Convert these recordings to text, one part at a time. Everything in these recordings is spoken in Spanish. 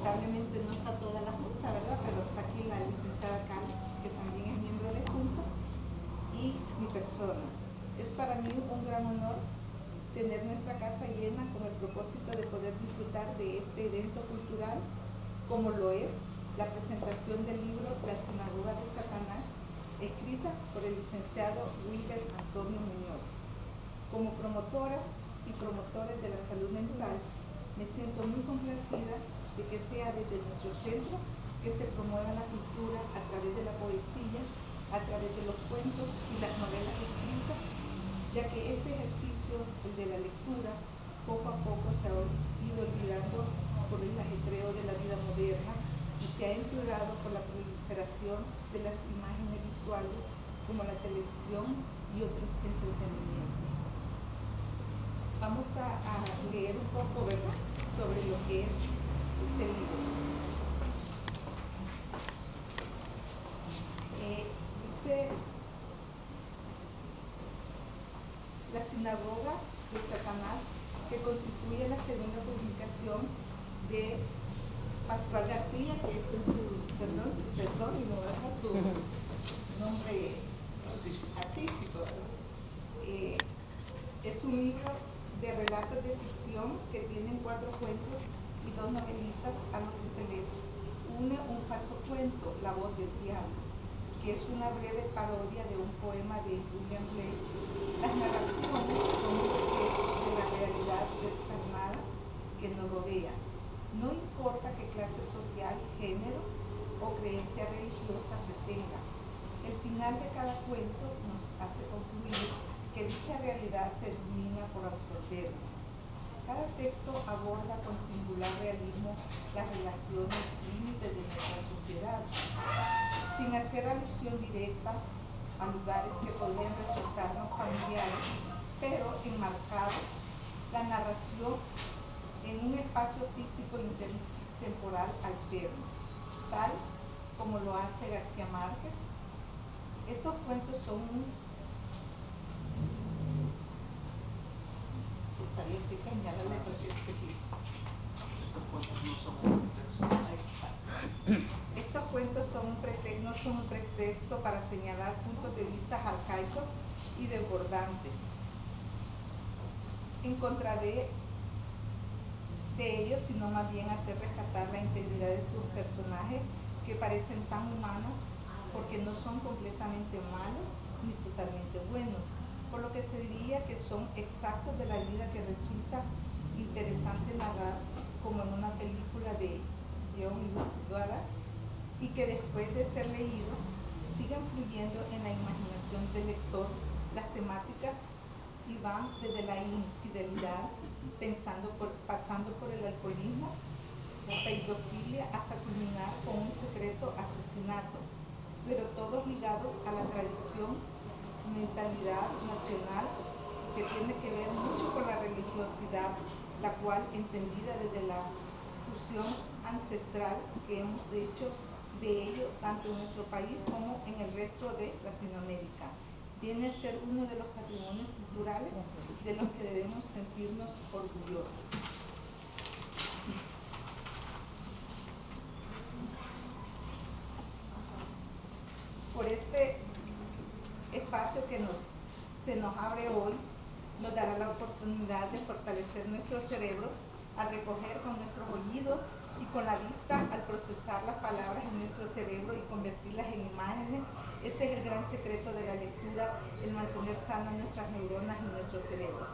lamentablemente no está toda la Junta, ¿verdad? Pero está aquí la licenciada Cal, que también es miembro de Junta, y mi persona. Es para mí un gran honor tener nuestra casa llena con el propósito de poder disfrutar de este evento cultural, como lo es la presentación del libro La Sinagoga de Satanás, escrita por el licenciado Wilber Antonio Muñoz. Como promotoras y promotores de la salud mental, me siento muy complacida de que sea desde nuestro centro que se promueva la cultura a través de la poesía, a través de los cuentos y las novelas escritas, ya que este ejercicio, el de la lectura, poco a poco se ha ido olvidando por el ajetreo de la vida moderna y se ha empeorado por la proliferación de las imágenes visuales como la televisión y otros entretenimientos. Vamos a leer un poco, ¿verdad?, sobre lo que es este libro. Dice: La Sinagoga de Satanás, que constituye la segunda publicación de Pascual García, que es su nombre artístico. Es un libro de relatos de ficción que tienen 4 cuentos y 2 novelistas a los que se les une un falso cuento, La Voz del Diablo, que es una breve parodia de un poema de William Blake. Las narraciones son un reflejo de la realidad descarnada que nos rodea. No importa qué clase social, género o creencia religiosa se tenga. El final de cada cuento nos hace concluir que dicha realidad termina por absorbernos. Cada texto aborda con singular realismo las relaciones límites de nuestra sociedad, sin hacer alusión directa a lugares que podrían resultarnos familiares, pero enmarcados la narración en un espacio físico temporal alterno, tal como lo hace García Márquez. Estos cuentos son Estos cuentos no son un pretexto para señalar puntos de vista arcaicos y desbordantes en contra de ellos, sino más bien hacer rescatar la integridad de sus personajes, que parecen tan humanos porque no son completamente malos ni totalmente buenos, por lo que se diría que son exactos de la vida que resulta interesante narrar, como en una película de Jean-Luc Godard, y que después de ser leído siguen fluyendo en la imaginación del lector. Las temáticas y van desde la infidelidad, pasando por el alcoholismo, la pedofilia, hasta culminar con un secreto asesinato, pero todos ligados a la tradición, mentalidad nacional, que tiene que ver mucho con la religiosidad, la cual, entendida desde la fusión ancestral que hemos hecho de ello tanto en nuestro país como en el resto de Latinoamérica, viene a ser uno de los patrimonios culturales de los que debemos sentirnos orgullosos. Por este espacio que se nos abre hoy, nos dará la oportunidad de fortalecer nuestro cerebro al recoger con nuestros oídos y con la vista, al procesar las palabras en nuestro cerebro y convertirlas en imágenes. Ese es el gran secreto de la lectura, el mantener sanas nuestras neuronas y nuestro cerebro.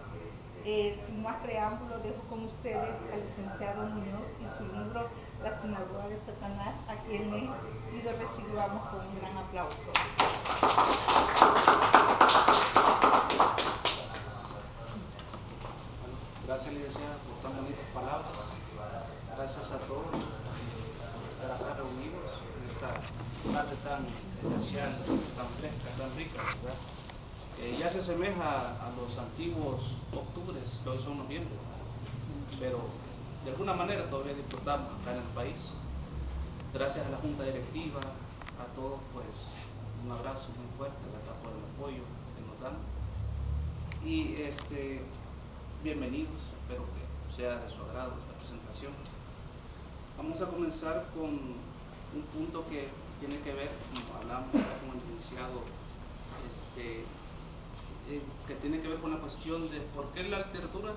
Sin más preámbulo, dejo con ustedes al licenciado Muñoz y su libro La Sinagoga de Satanás, a quien le pido recibamos con un gran aplauso. Gracias, licenciada, por tan bonitas palabras. Gracias a todos por estar acá reunidos en esta tarde tan especial, tan fresca, tan rica, ¿verdad? Ya se asemeja a los antiguos octubres, que hoy son noviembre, pero de alguna manera todavía disfrutamos acá en el país. Gracias a la Junta Directiva, a todos, pues un abrazo muy fuerte, ¿verdad?, por el apoyo que nos dan. Y bienvenidos, espero que sea de su agrado esta presentación. Vamos a comenzar con un punto que tiene que ver, como hablamos con el licenciado, que tiene que ver con la cuestión de por qué la literatura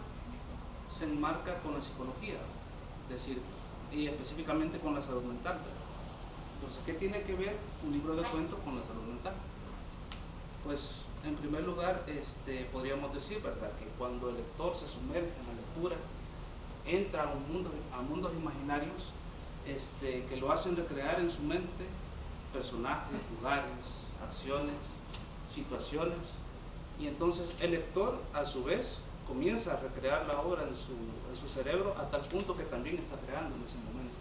se enmarca con la psicología, es decir, y específicamente con la salud mental. Entonces, ¿qué tiene que ver un libro de cuentos con la salud mental? Pues, en primer lugar, podríamos decir, ¿verdad?, que cuando el lector se sumerge en la lectura, entra a mundos imaginarios que lo hacen recrear en su mente personajes, lugares, acciones, situaciones, y entonces el lector a su vez comienza a recrear la obra en su cerebro a tal punto que también está creando en ese momento.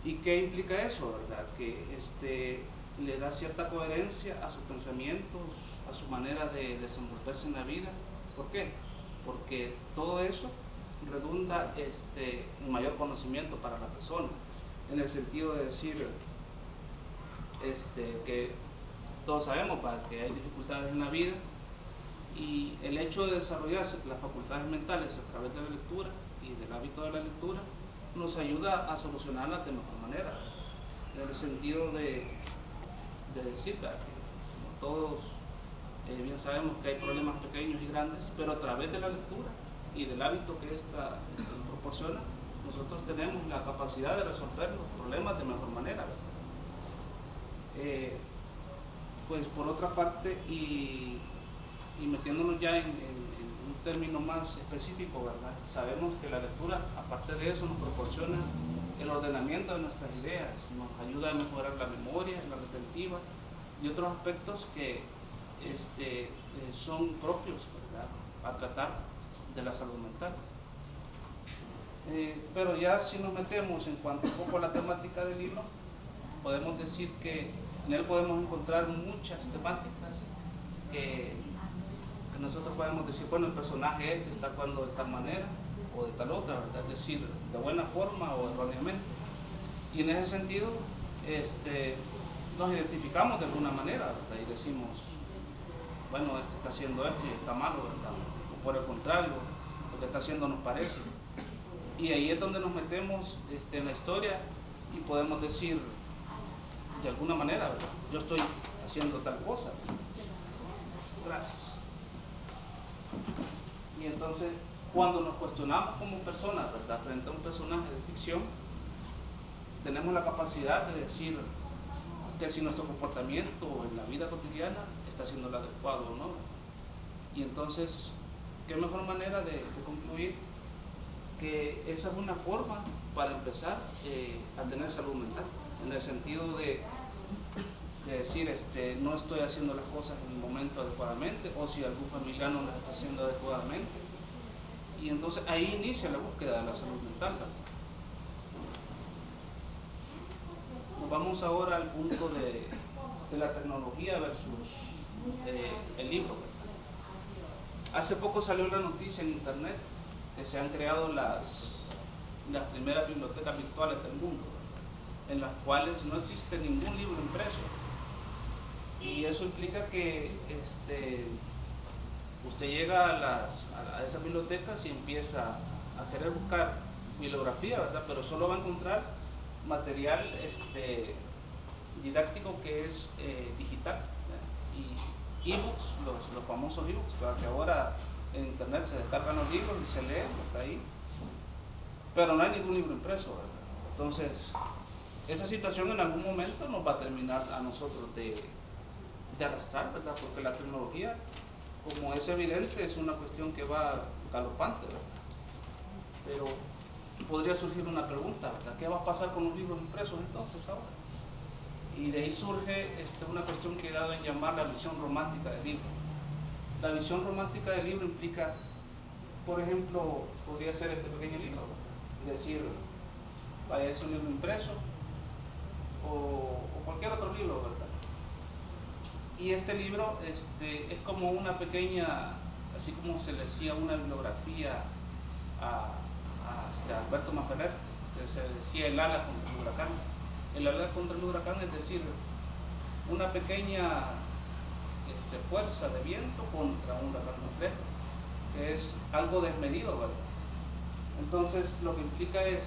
¿Y qué implica eso, verdad? Que le da cierta coherencia a sus pensamientos, a su manera de desenvolverse en la vida. ¿Por qué? Porque todo eso redunda en mayor conocimiento para la persona, en el sentido de decir que todos sabemos que hay dificultades en la vida, y el hecho de desarrollarse las facultades mentales a través de la lectura y del hábito de la lectura nos ayuda a solucionarlas de mejor manera, en el sentido de decir que todos bien sabemos que hay problemas pequeños y grandes, pero a través de la lectura y del hábito que esta proporciona, nosotros tenemos la capacidad de resolver los problemas de mejor manera. Pues por otra parte, y metiéndonos ya en un término más específico, ¿verdad?, sabemos que la lectura, aparte de eso, nos proporciona el ordenamiento de nuestras ideas, nos ayuda a mejorar la memoria, la retentiva y otros aspectos que son propios, ¿verdad?, a tratar de la salud mental. Pero ya si nos metemos en cuanto un poco a la temática del libro, podemos decir que en él podemos encontrar muchas temáticas que nosotros podemos decir, bueno, el personaje está actuando de tal manera o de tal otra, ¿verdad?, es decir, de buena forma o erróneamente. Y en ese sentido nos identificamos de alguna manera, ¿verdad?, y decimos, bueno, está haciendo esto y está malo, ¿verdad?, o por el contrario, lo que está haciendo nos parece. Y ahí es donde nos metemos en la historia y podemos decir, de alguna manera, ¿verdad?, yo estoy haciendo tal cosa. Gracias. Y entonces, cuando nos cuestionamos como personas, ¿verdad?, frente a un personaje de ficción, tenemos la capacidad de decir que si nuestro comportamiento en la vida cotidiana está siendo el adecuado o no. Y entonces, ¿qué mejor manera de concluir que esa es una forma para empezar a tener salud mental? En el sentido de decir, no estoy haciendo las cosas en el momento adecuadamente, o si algún familiar no las está haciendo adecuadamente. Y entonces ahí inicia la búsqueda de la salud mental, ¿verdad? Nos vamos ahora al punto de la tecnología versus el libro, ¿verdad? Hace poco salió la noticia en internet que se han creado las primeras bibliotecas virtuales del mundo, ¿verdad?, en las cuales no existe ningún libro impreso. Y eso implica que usted llega a esas bibliotecas y empieza a querer buscar bibliografía, ¿verdad?, pero solo va a encontrar material didáctico que es digital, ¿verdad?, y ebooks, los famosos ebooks, ¿verdad?, que ahora en internet se descargan los libros y se leen, está ahí, pero no hay ningún libro impreso, ¿verdad? Entonces, esa situación en algún momento nos va a terminar a nosotros de arrastrar, ¿verdad?, porque la tecnología, como es evidente, es una cuestión que va galopante, ¿verdad? Pero podría surgir una pregunta, ¿verdad?, ¿qué va a pasar con los libros impresos entonces ahora? Y de ahí surge una cuestión que he dado en llamar la visión romántica del libro. La visión romántica del libro implica, por ejemplo, podría ser este pequeño libro, ¿verdad?, decir, vaya, es un libro impreso o cualquier otro libro, ¿verdad? Y este libro es como una pequeña, así como se le decía una bibliografía a Alberto Maferrer, que se decía el ala contra el huracán. El ala contra el huracán es decir, una pequeña fuerza de viento contra un huracán complejo, que es algo desmedido, ¿verdad? Entonces, lo que implica es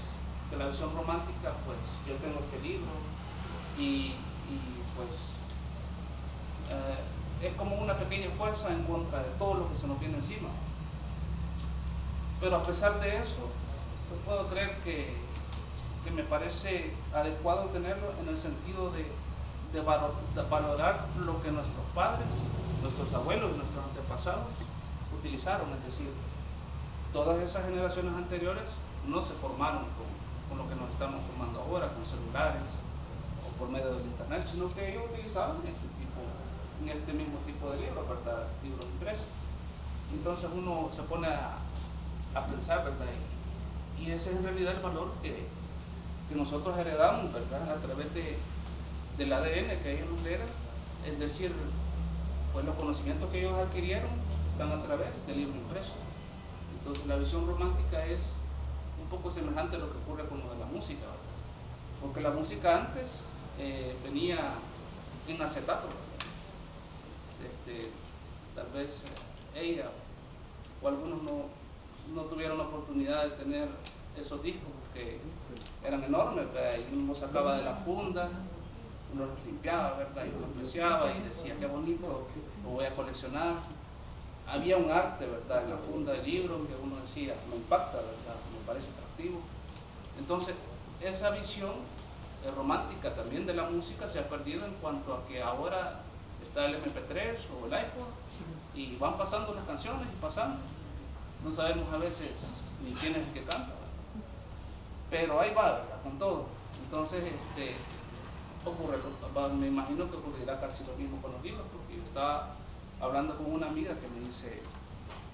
que la visión romántica, pues yo tengo este libro y pues es como una pequeña fuerza en contra de todo lo que se nos viene encima. Pero a pesar de eso, yo puedo creer que me parece adecuado tenerlo en el sentido de valorar lo que nuestros padres, nuestros abuelos y nuestros antepasados utilizaron. Es decir, todas esas generaciones anteriores no se formaron con lo que nos estamos formando ahora, con celulares o por medio del internet, sino que ellos utilizaban este mismo tipo de libros, ¿verdad? Libros impresos. Entonces uno se pone a pensar, ¿verdad? Y ese es en realidad el valor que nosotros heredamos, ¿verdad? A través del ADN que ellos nos dieron, es decir, pues los conocimientos que ellos adquirieron están a través del libro impreso. Entonces la visión romántica es un poco semejante a lo que ocurre con lo de la música, ¿verdad? Porque la música antes venía en acetato, ¿verdad? Tal vez ella o algunos no tuvieron la oportunidad de tener esos discos porque eran enormes, ¿verdad? Y uno sacaba de la funda, uno los limpiaba, ¿verdad? Y uno apreciaba y decía, qué bonito, lo voy a coleccionar. Había un arte, ¿verdad?, en la funda del libro que uno decía, me impacta, ¿verdad?, me parece atractivo. Entonces, esa visión romántica también de la música se ha perdido en cuanto a que ahora está el MP3 o el iPod y van pasando las canciones y pasando. No sabemos a veces ni quién es el que canta, ¿verdad? Pero ahí va, ¿verdad?, con todo. Entonces, ocurre, me imagino que ocurrirá casi lo mismo con los libros, porque yo estaba hablando con una amiga que me dice,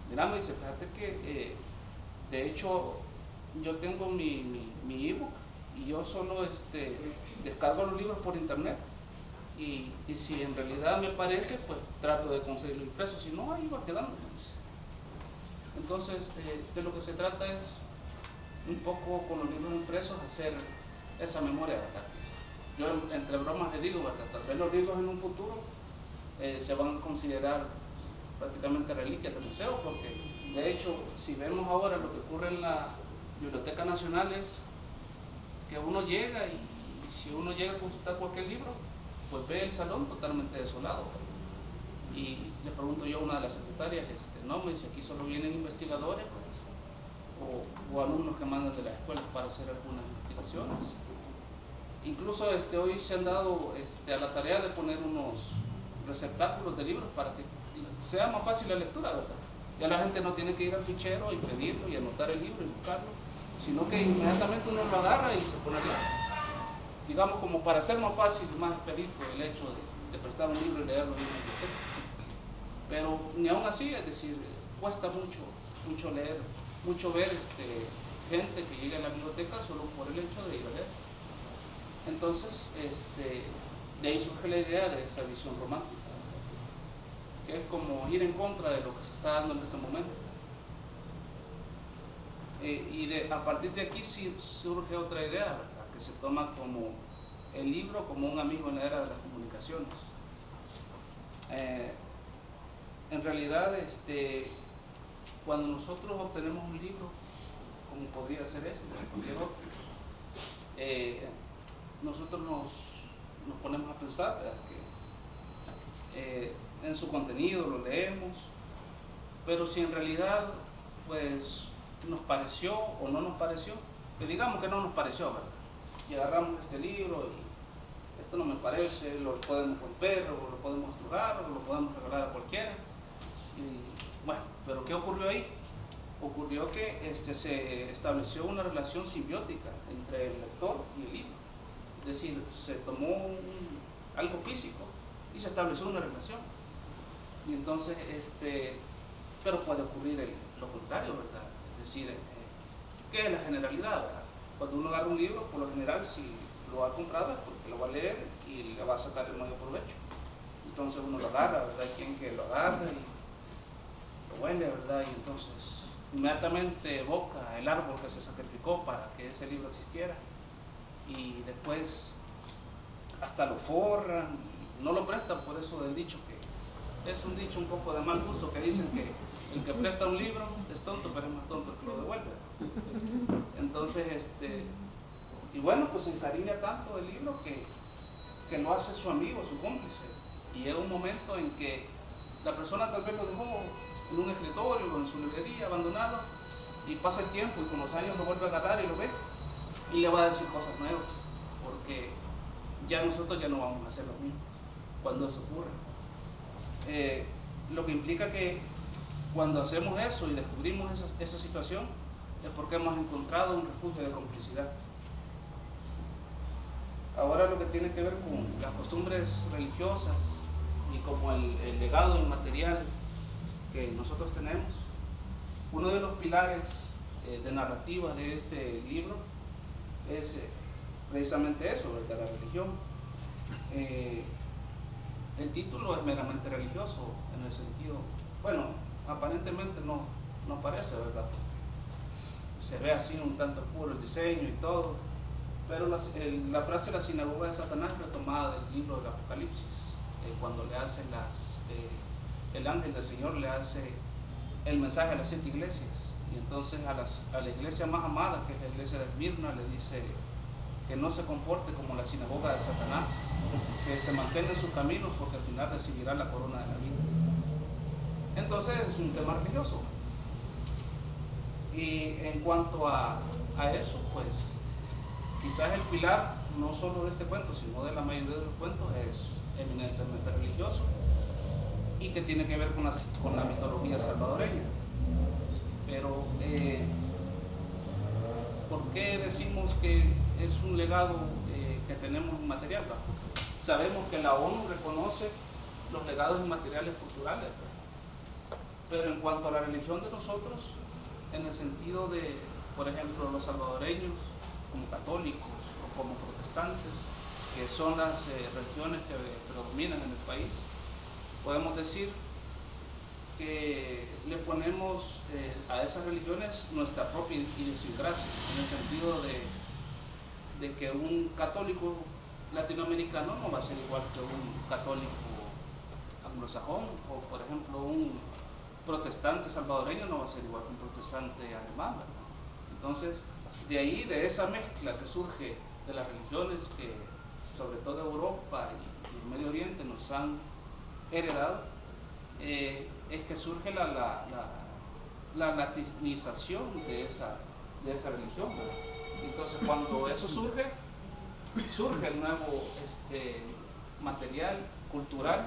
mira, me dice, fíjate que de hecho yo tengo mi ebook y yo solo descargo los libros por internet y si en realidad me parece, pues trato de conseguirlo impreso, si no, ahí va quedando, me dice. Entonces, de lo que se trata es un poco con los libros impresos hacer esa memoria, ¿verdad? Yo entre bromas le digo, ¿verdad?, tal vez los libros en un futuro se van a considerar prácticamente reliquias del museo, porque de hecho si vemos ahora lo que ocurre en la Biblioteca Nacional es que uno llega y si uno llega a consultar cualquier libro, pues ve el salón totalmente desolado. Y le pregunto yo a una de las secretarias, no, me dice, aquí solo vienen investigadores o alumnos que mandan de la escuela para hacer algunas investigaciones. Incluso hoy se han dado a la tarea de poner unos receptáculos de libros para que sea más fácil la lectura, ¿verdad? Ya la gente no tiene que ir al fichero y pedirlo y anotar el libro y buscarlo, sino que inmediatamente uno lo agarra y se pone a leer. Digamos, como para hacer más fácil y más expedito el hecho de prestar un libro y leerlo en una biblioteca. Pero ni aún así, es decir, cuesta mucho leer, mucho ver gente que llega a la biblioteca solo por el hecho de ir a leer. Entonces, de ahí surge la idea de esa visión romántica, que es como ir en contra de lo que se está dando en este momento. A partir de aquí sí surge otra idea, ¿verdad?, que se toma como el libro como un amigo en la era de las comunicaciones. En realidad, cuando nosotros obtenemos un libro, como podría ser este, cualquier otro, nosotros nos ponemos a pensar, ¿verdad?, que en su contenido lo leemos, pero si en realidad pues nos pareció o no nos pareció, que digamos que no nos pareció, ¿verdad?, y agarramos este libro y esto no me parece, lo podemos romper o lo podemos estrujar o lo podemos regalar a cualquiera. Y bueno, pero ¿qué ocurrió ahí? Ocurrió que se estableció una relación simbiótica entre el lector y el libro. Es decir, se tomó algo físico y se estableció una relación. Y entonces, pero puede ocurrir lo contrario, ¿verdad? Es decir, ¿qué es la generalidad, verdad? Cuando uno agarra un libro, por lo general, si lo ha comprado es porque lo va a leer y le va a sacar el mayor provecho. Entonces uno lo agarra, ¿verdad? Hay quien que lo agarra y lo huele, ¿verdad? Y entonces inmediatamente evoca el árbol que se sacrificó para que ese libro existiera. Y después hasta lo forran y no lo prestan, por eso del dicho, que es un dicho un poco de mal gusto, que dicen que el que presta un libro es tonto, pero es más tonto el que lo devuelve. Entonces, Y bueno, pues se encariña tanto del libro que lo hace su amigo, su cómplice. Y llega un momento en que la persona tal vez lo dejó en un escritorio o en su librería abandonado, y pasa el tiempo y con los años lo vuelve a agarrar y lo ve y le va a decir cosas nuevas, porque ya nosotros ya no vamos a hacer lo mismo cuando eso ocurre. Lo que implica que cuando hacemos eso y descubrimos esa situación es porque hemos encontrado un refugio de complicidad. Ahora lo que tiene que ver con las costumbres religiosas y como el legado inmaterial que nosotros tenemos, uno de los pilares de narrativa de este libro es precisamente eso, ¿verdad? La religión. El título es meramente religioso en el sentido, bueno, aparentemente no parece, ¿verdad? Se ve así un tanto oscuro el diseño y todo, pero la frase de la sinagoga de Satanás retomada del libro del Apocalipsis, cuando le hace el ángel del Señor le hace el mensaje a las 7 iglesias, y entonces a la iglesia más amada, que es la iglesia de Esmirna, le dice que no se comporte como la sinagoga de Satanás, que se mantenga en sus caminos porque al final recibirá la corona de la vida. Entonces es un tema religioso. Y en cuanto a eso, pues quizás el pilar no solo de este cuento, sino de la mayoría de los cuentos es eminentemente religioso y que tiene que ver con la mitología salvadoreña. Pero ¿por qué decimos que es un legado que tenemos inmaterial? Porque sabemos que la ONU reconoce los legados inmateriales culturales, pero en cuanto a la religión de nosotros, en el sentido de, por ejemplo, los salvadoreños como católicos o como protestantes, que son las religiones que predominan en el país, podemos decir que le ponemos a esas religiones nuestra propia idiosincrasia, en el sentido de que un católico latinoamericano no va a ser igual que un católico anglosajón, o por ejemplo un protestante salvadoreño no va a ser igual que un protestante alemán, ¿verdad? Entonces, de ahí, de esa mezcla que surge de las religiones que sobre todo Europa y el Medio Oriente nos han heredado, es que surge la latinización de esa religión, ¿verdad? Entonces, cuando eso surge el nuevo material cultural,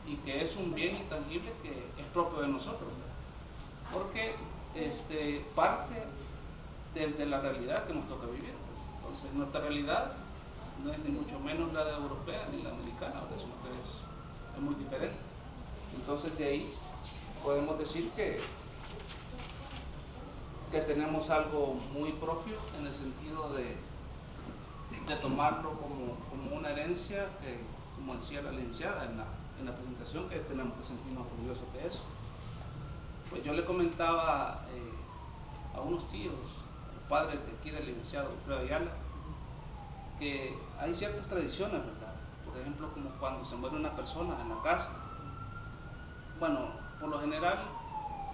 y que es un bien intangible que es propio de nosotros, ¿verdad? Porque parte desde la realidad que nos toca vivir. Entonces, nuestra realidad no es ni mucho menos la de europea ni la americana, sino que es muy diferente. Entonces, de ahí podemos decir que tenemos algo muy propio en el sentido de tomarlo como una herencia que, como decía la licenciada en la presentación, que tenemos que sentirnos orgullosos de eso. Pues yo le comentaba a unos tíos, a los padres de aquí del licenciado Alfredo Ayala, que hay ciertas tradiciones, ¿verdad? Por ejemplo, como cuando se muere una persona en la casa. Bueno, por lo general,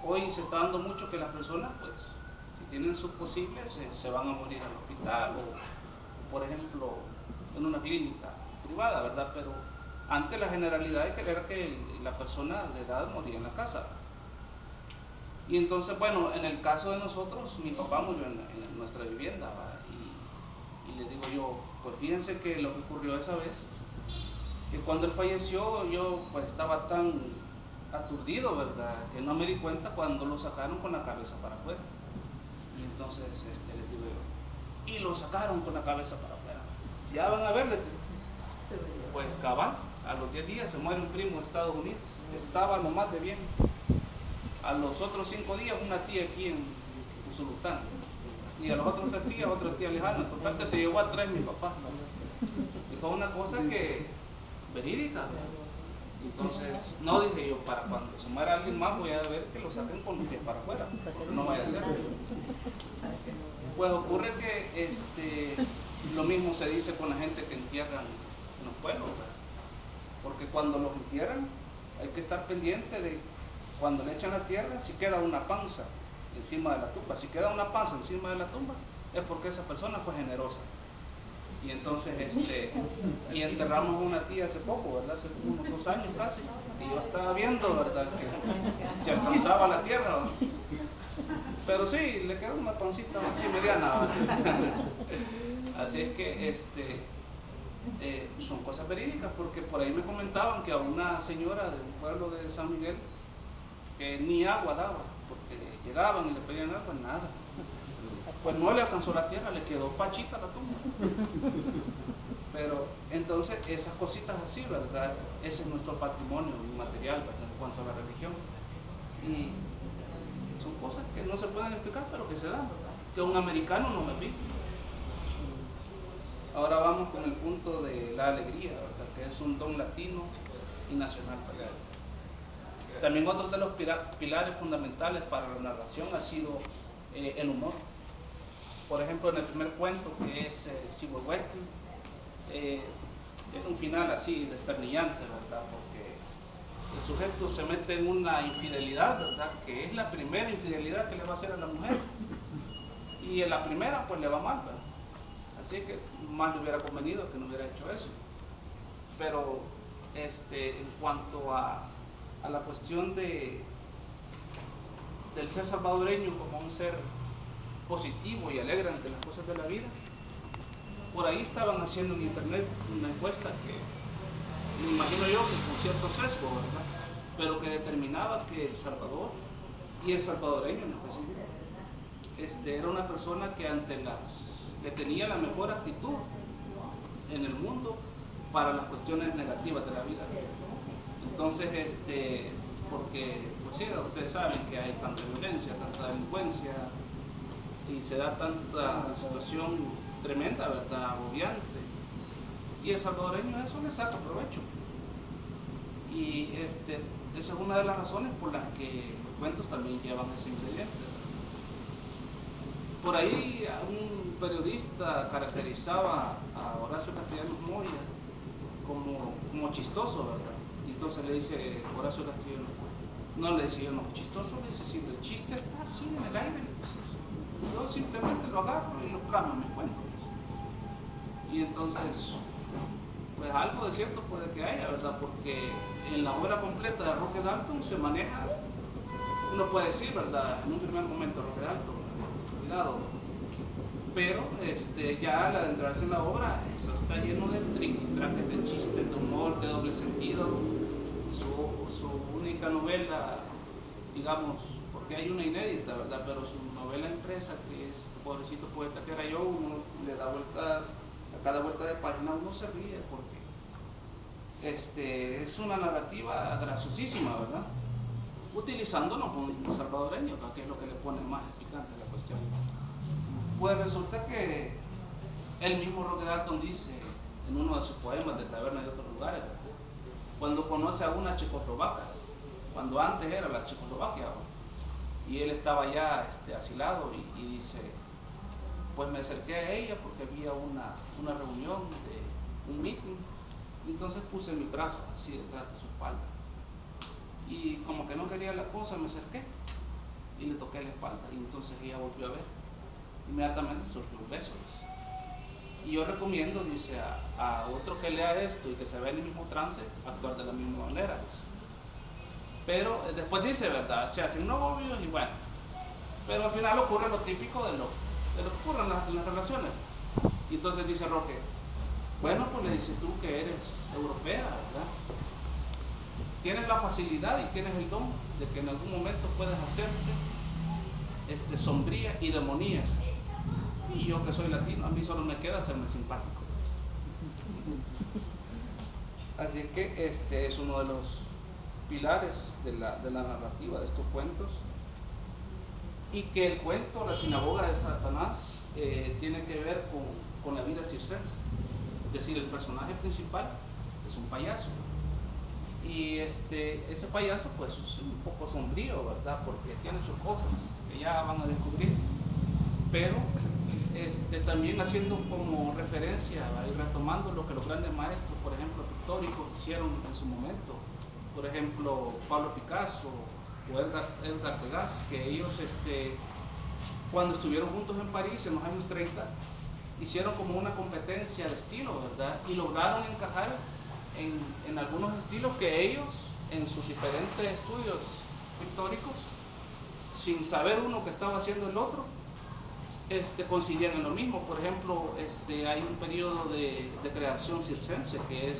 hoy se está dando mucho que las personas, pues, si tienen sus posibles, se van a morir al hospital o, por ejemplo, en una clínica privada, ¿verdad? Pero antes la generalidad era que la persona de edad moría en la casa. Y entonces, bueno, en el caso de nosotros, mi papá murió en nuestra vivienda, ¿verdad? Y le digo yo, pues fíjense que lo que ocurrió esa vez, que cuando él falleció yo pues estaba tan aturdido, ¿verdad?, que no me di cuenta cuando lo sacaron con la cabeza para afuera. Y entonces le digo yo, y lo sacaron con la cabeza para afuera. Ya van a verle. Pues cabal, a los 10 días se muere un primo de Estados Unidos, estaba nomás de bien. A los otros 5 días una tía aquí en Usulután. Y a los otros 3 días otra tía lejana. En total que se llevó a 3 mi papá. Y fue una cosa que verídica. Entonces, no dije yo, para cuando se muera alguien más voy a ver que lo saquen con los pies para afuera, porque no vaya a ser. Pues ocurre que lo mismo se dice con la gente que entierran en los pueblos, ¿verdad? Porque cuando los entierran hay que estar pendiente de cuando le echan la tierra, si queda una panza encima de la tumba. Si queda una panza encima de la tumba es porque esa persona fue generosa. Y entonces, y enterramos a una tía hace poco, ¿verdad? Hace unos 2 años casi. Y yo estaba viendo, ¿verdad? Que se alcanzaba la tierra, ¿verdad? Pero sí, le quedó una pancita así mediana, ¿verdad? Así es que, son cosas verídicas, porque por ahí me comentaban que a una señora de un pueblo de San Miguel, que ni agua daba, porque llegaban y le pedían agua, nada. Pues no le alcanzó la tierra, le quedó pachita la tumba. Pero entonces esas cositas así, ¿verdad? Ese es nuestro patrimonio inmaterial, ¿verdad? En cuanto a la religión. Y son cosas que no se pueden explicar, pero que se dan, ¿verdad? Que un americano no me pide. Ahora vamos con el punto de la alegría, ¿verdad? Que es un don latino y nacional. También otro de los pilares fundamentales para la narración ha sido el humor. Por ejemplo, en el primer cuento, que es Cihuehuetl, tiene un final así desternillante, ¿verdad? Porque el sujeto se mete en una infidelidad, ¿verdad? Que es la primera infidelidad que le va a hacer a la mujer. Y en la primera, pues le va mal, ¿verdad? Así que más le hubiera convenido que no hubiera hecho eso. Pero en cuanto a la cuestión del ser salvadoreño como un ser positivo y alegre ante las cosas de la vida, por ahí estaban haciendo en internet una encuesta que me imagino yo que con cierto sesgo, ¿verdad? Pero que determinaba que El Salvador y el salvadoreño en específico era una persona que tenía la mejor actitud en el mundo para las cuestiones negativas de la vida. Entonces, porque, pues sí, ustedes saben que hay tanta violencia, tanta delincuencia, y se da tanta situación tremenda, ¿verdad? Agobiante. Y el salvadoreño a eso le saca provecho. Y esa es una de las razones por las que los cuentos también llevan ese ingrediente. Por ahí un periodista caracterizaba a Horacio Castellanos Moya como chistoso, ¿verdad? Y entonces le dice Horacio Castellanos, no le decía, no, chistoso, le dice, si el chiste está así en el aire, yo simplemente lo agarro y lo plasmo en mis cuentos. Y entonces, pues algo de cierto puede que haya, ¿verdad? Porque en la obra completa de Roque Dalton se maneja, uno puede decir, ¿verdad? En un primer momento Roque Dalton, cuidado, pero ya al adentrarse en la obra, eso está lleno de triquitraques, de chistes, de humor, de doble sentido. Su única novela, digamos, porque hay una inédita, ¿verdad? Pero su novela impresa, que es Pobrecito Poeta que era yo, uno le da vuelta, a cada vuelta de página uno se ríe, porque es una narrativa graciosísima, ¿verdad? Utilizándonos un salvadoreño, ¿verdad? Que es lo que le pone más picante a la cuestión. Pues resulta que el mismo Roque Dalton dice en uno de sus poemas de Taberna de otros lugares, ¿verdad? Cuando conoce a una checoslovaca, cuando antes era la Checoslovaquia, y él estaba ya asilado, y dice, pues me acerqué a ella porque había una reunión, un meeting, y entonces puse mi brazo así detrás de su espalda, y como que no quería la cosa, me acerqué y le toqué la espalda, y entonces ella volvió a ver, inmediatamente surgió un beso. Y yo recomiendo, dice, a otro que lea esto y que se vea en el mismo trance, actuar de la misma manera, dice. Pero después dice, ¿verdad? Se hacen novios y bueno, pero al final ocurre lo típico de lo que ocurre en las relaciones. Y entonces dice Roque, bueno, pues le dices tú que eres europea, ¿verdad? Tienes la facilidad y tienes el don de que en algún momento puedes hacerte sombría y demoníaca. Y yo que soy latino, a mí solo me queda hacerme simpático. Así que es uno de los pilares de la narrativa de estos cuentos, y que el cuento La sinagoga de Satanás tiene que ver con la vida circense. Es decir, el personaje principal es un payaso, y ese payaso pues es un poco sombrío, ¿verdad? Porque tiene sus cosas que ya van a descubrir, pero también haciendo como referencia y retomando lo que los grandes maestros, por ejemplo, pictóricos, hicieron en su momento. Por ejemplo, Pablo Picasso o Edgar Degas, que ellos cuando estuvieron juntos en París en los años 30, hicieron como una competencia de estilo, ¿verdad? Y lograron encajar en algunos estilos que ellos, en sus diferentes estudios pictóricos, sin saber uno que estaba haciendo el otro, coincidían en lo mismo. Por ejemplo, hay un periodo de creación circense que es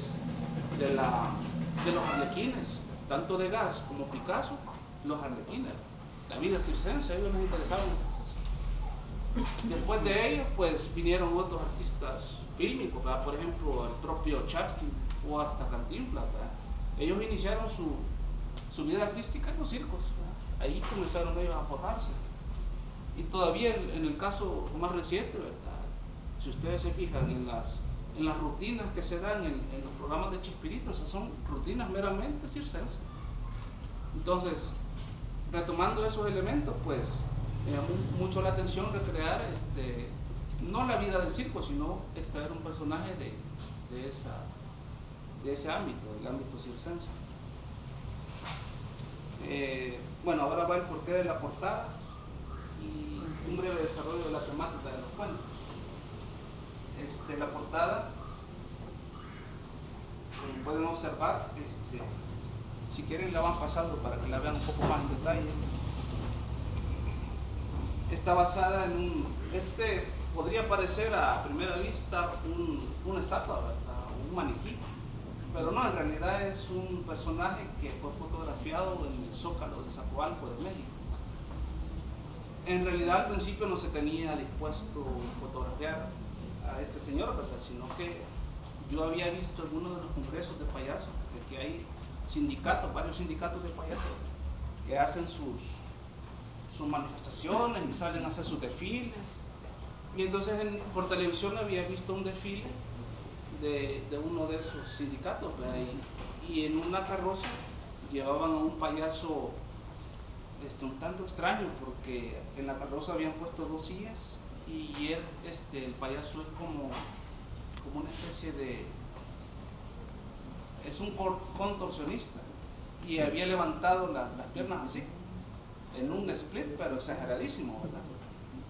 de los arlequines, tanto de Gas como Picasso, los arlequines, la vida circense, a ellos les interesaban esas cosas. Después de ellos, pues vinieron otros artistas fílmicos, ¿verdad? Por ejemplo, el propio Chaplin o hasta Cantinflas, ¿verdad? Ellos iniciaron su vida artística en los circos, ¿verdad? Ahí comenzaron ellos a forjarse. Y todavía en el caso más reciente, ¿verdad? Si ustedes se fijan en las rutinas que se dan en los programas de Chespirito, esas son rutinas meramente circenses. Entonces, retomando esos elementos, pues me llamó mucho la atención recrear no la vida del circo, sino extraer un personaje de ese ámbito, del ámbito circense. Bueno, ahora va el porqué de la portada y un breve desarrollo de la temática de los cuentos. La portada, como pueden observar, si quieren la van pasando para que la vean un poco más en detalle. Está basada en podría parecer a primera vista una estatua, ¿verdad? Un maniquí, pero no, en realidad es un personaje que fue fotografiado en el Zócalo de Zacoalco de México. En realidad al principio no se tenía dispuesto fotografiar a este señor, ¿verdad? Sino que yo había visto en uno de los congresos de payasos que hay sindicatos, varios sindicatos de payasos que hacen sus manifestaciones y salen a hacer sus desfiles, y entonces por televisión había visto un desfile de uno de esos sindicatos, ¿verdad? Y en una carroza llevaban a un payaso un tanto extraño, porque en la carroza habían puesto 2 sillas y el payaso es como una especie es un contorsionista, y había levantado las piernas así en un split, pero exageradísimo, ¿verdad?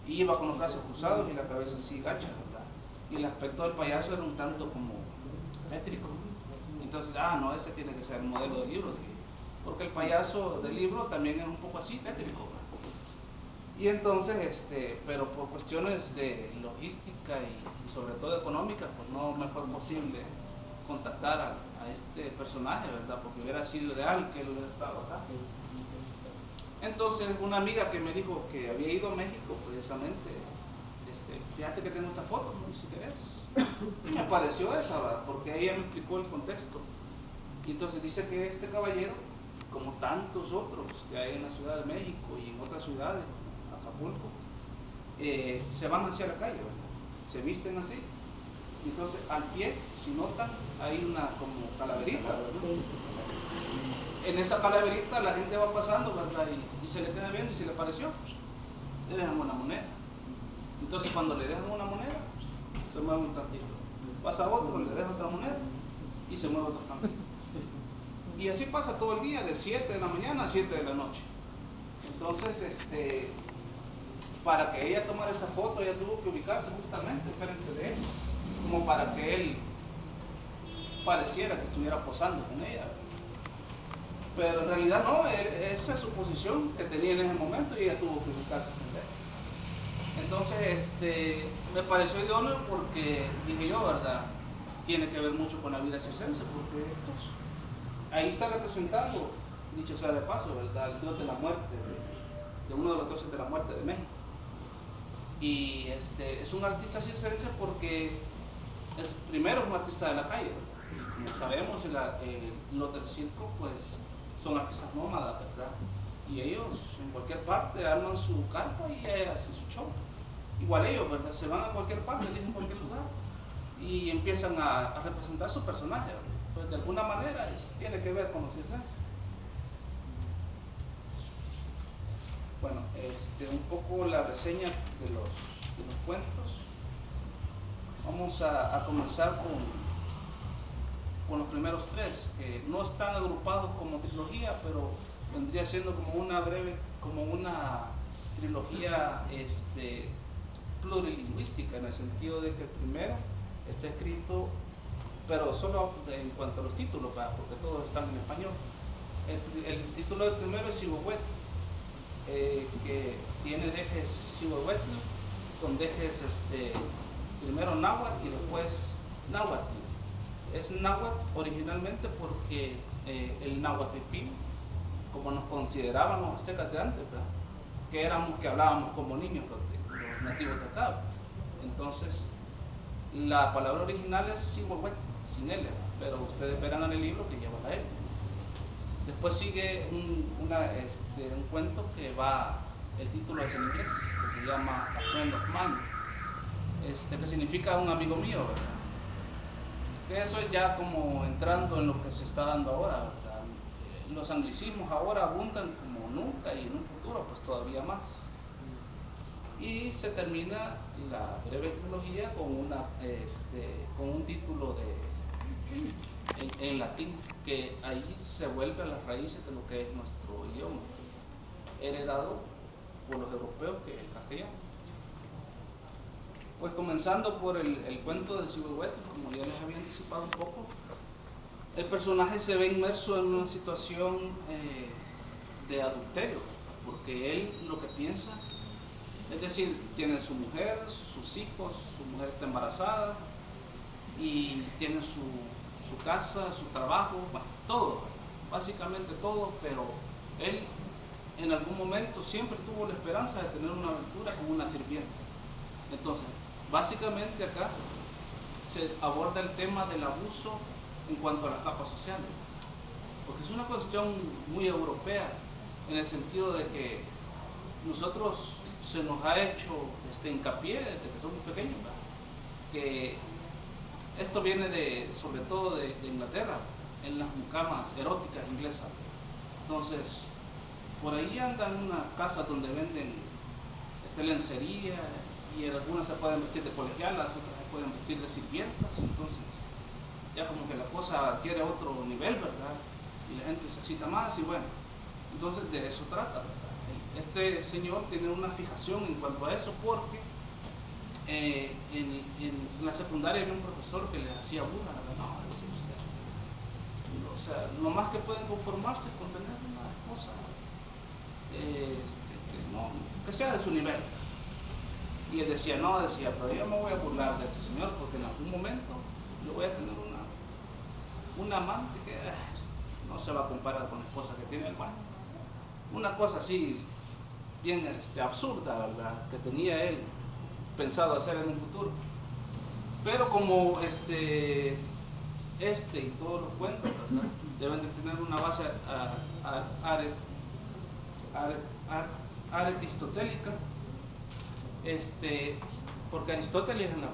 Y iba con los brazos cruzados y la cabeza así gacha, ¿verdad? Y el aspecto del payaso era un tanto como tétrico. Entonces, no, ese tiene que ser el modelo del libro, porque el payaso del libro también es un poco así, tétrico, ¿verdad? Y entonces, pero por cuestiones de logística y sobre todo económicas, pues no me fue posible contactar a este personaje, ¿verdad? Porque hubiera sido ideal que él hubiera estado acá. Entonces, una amiga que me dijo que había ido a México, precisamente, fíjate que tengo esta foto, ¿no? Si querés. Y me pareció esa, ¿verdad? Porque ella me explicó el contexto. Y entonces dice que este caballero, como tantos otros que hay en la Ciudad de México y en otras ciudades, Acapulco, se van hacia la calle, ¿verdad? Se visten así. Y entonces, al pie, si notan, hay una como calaverita, ¿verdad? En esa calaverita la gente va pasando, ¿verdad? Y se le queda viendo, y si le pareció, pues, le dejan una moneda. Entonces cuando le dejan una moneda, se mueve un tantito. Pasa otro, le deja otra moneda y se mueve otro tantito. Y así pasa todo el día, de 7 de la mañana a 7 de la noche. Entonces, para que ella tomara esa foto, ella tuvo que ubicarse justamente frente de él, como para que él pareciera que estuviera posando con ella. Pero en realidad no, esa es su posición que tenía en ese momento y ella tuvo que ubicarse frente a él. Entonces, me pareció idóneo porque dije yo, ¿verdad? Tiene que ver mucho con la vida circense, porque ahí está representando, dicho sea de paso, ¿verdad? El dios de la muerte, de uno de los dioses de la muerte de México. Y es un artista circense porque primero es un artista de la calle, ¿verdad? Como sabemos, los del circo pues son artistas nómadas, ¿verdad? Y ellos en cualquier parte arman su carpa y hacen su show. Igual ellos, ¿verdad? Se van a cualquier parte, eligen cualquier lugar y empiezan a representar su personaje, ¿verdad? Entonces, de alguna manera tiene que ver con los circenses. Bueno, un poco la reseña de los cuentos. Vamos a comenzar con los primeros 3, que no están agrupados como trilogía, pero vendría siendo como una trilogía plurilingüística, en el sentido de que el primero está escrito, pero solo en cuanto a los títulos, ¿verdad? Porque todos están en español. El título del primero es Cihuehuetl, que tiene dejes Cihuehuetl con dejes primero náhuatl y después náhuatl. Es náhuatl originalmente porque el nahuatipil, como nos consideraban los aztecas de antes, ¿verdad? Que hablábamos como niños los nativos de acá. Entonces, la palabra original es Cihuehuetl, sin L, pero ustedes verán en el libro que lleva la L. Después sigue un cuento que el título es en inglés, que se llama A Friend of Mine, que significa un amigo mío, ¿verdad? Que eso es ya como entrando en lo que se está dando ahora, ¿verdad? Los anglicismos ahora abundan como nunca y en un futuro pues todavía más. Y se termina la breve trilogía con un título en latín, que ahí se vuelve a las raíces de lo que es nuestro idioma, heredado por los europeos, que es el castellano. Pues comenzando por el cuento del Cihuehuetl, como ya les había anticipado un poco, el personaje se ve inmerso en una situación de adulterio, porque él lo que piensa, es decir, tiene su mujer, sus hijos, su mujer está embarazada y tiene su casa, su trabajo, bueno, todo, básicamente todo, pero él en algún momento siempre tuvo la esperanza de tener una aventura con una sirvienta. Entonces, básicamente acá se aborda el tema del abuso en cuanto a las capas sociales, porque es una cuestión muy europea, en el sentido de que nosotros se nos ha hecho hincapié desde que somos pequeños, ¿verdad? Que esto viene sobre todo de Inglaterra, en las mucamas eróticas inglesas. Entonces, por ahí andan unas casas donde venden lencería, y algunas se pueden vestir de colegialas, otras se pueden vestir de sirvientas. Entonces ya como que la cosa adquiere otro nivel, ¿verdad? Y la gente se excita más, y bueno, entonces de eso trata, ¿verdad? Este señor tiene una fijación en cuanto a eso, porque en la secundaria había un profesor que les hacía burla, ¿verdad? No, decía usted, o sea, lo más que pueden conformarse con tener una esposa que sea de su nivel. Y él decía, pero yo me voy a burlar de este señor, porque en algún momento yo voy a tener una amante que no se va a comparar con la esposa que tiene. Bueno, una cosa así bien absurda, ¿verdad?, que tenía él pensado hacer en un futuro. Pero como y todos los cuentos, ¿verdad?, deben de tener una base aristotélica, porque Aristóteles en la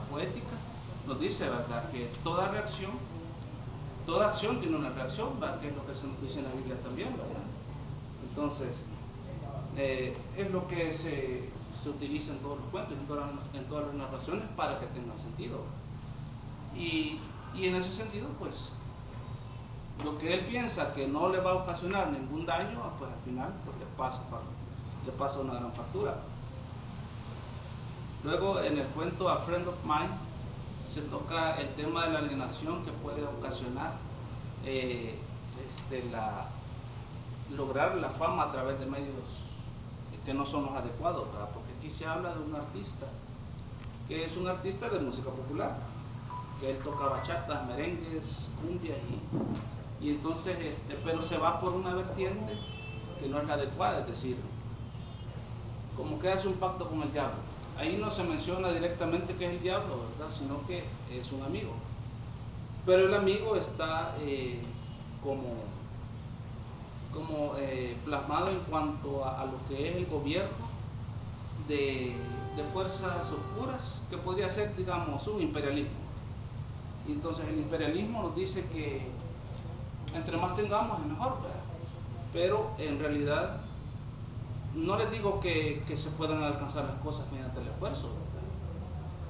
poética nos dice, ¿verdad?, que toda acción tiene una reacción, ¿verdad?, que es lo que se nos dice en la Biblia también, ¿verdad? Entonces, es lo que se utiliza en todos los cuentos, en todas las narraciones, para que tengan sentido. Y en ese sentido, pues, lo que él piensa que no le va a ocasionar ningún daño, pues al final pues le pasa una gran factura. Luego, en el cuento A Friend of Mine, se toca el tema de la alienación que puede ocasionar lograr la fama a través de medios que no son los adecuados, ¿verdad? Porque aquí se habla de un artista que es un artista de música popular, que él toca bachatas, merengues, cumbias, y entonces pero se va por una vertiente que no es la adecuada, es decir, como que hace un pacto con el diablo. Ahí no se menciona directamente que es el diablo, ¿verdad?, sino que es un amigo, pero el amigo está plasmado en cuanto a lo que es el gobierno de fuerzas oscuras, que podría ser, digamos, un imperialismo. Y entonces el imperialismo nos dice que entre más tengamos es mejor, ¿verdad? Pero en realidad no les digo que se puedan alcanzar las cosas mediante el esfuerzo, ¿verdad?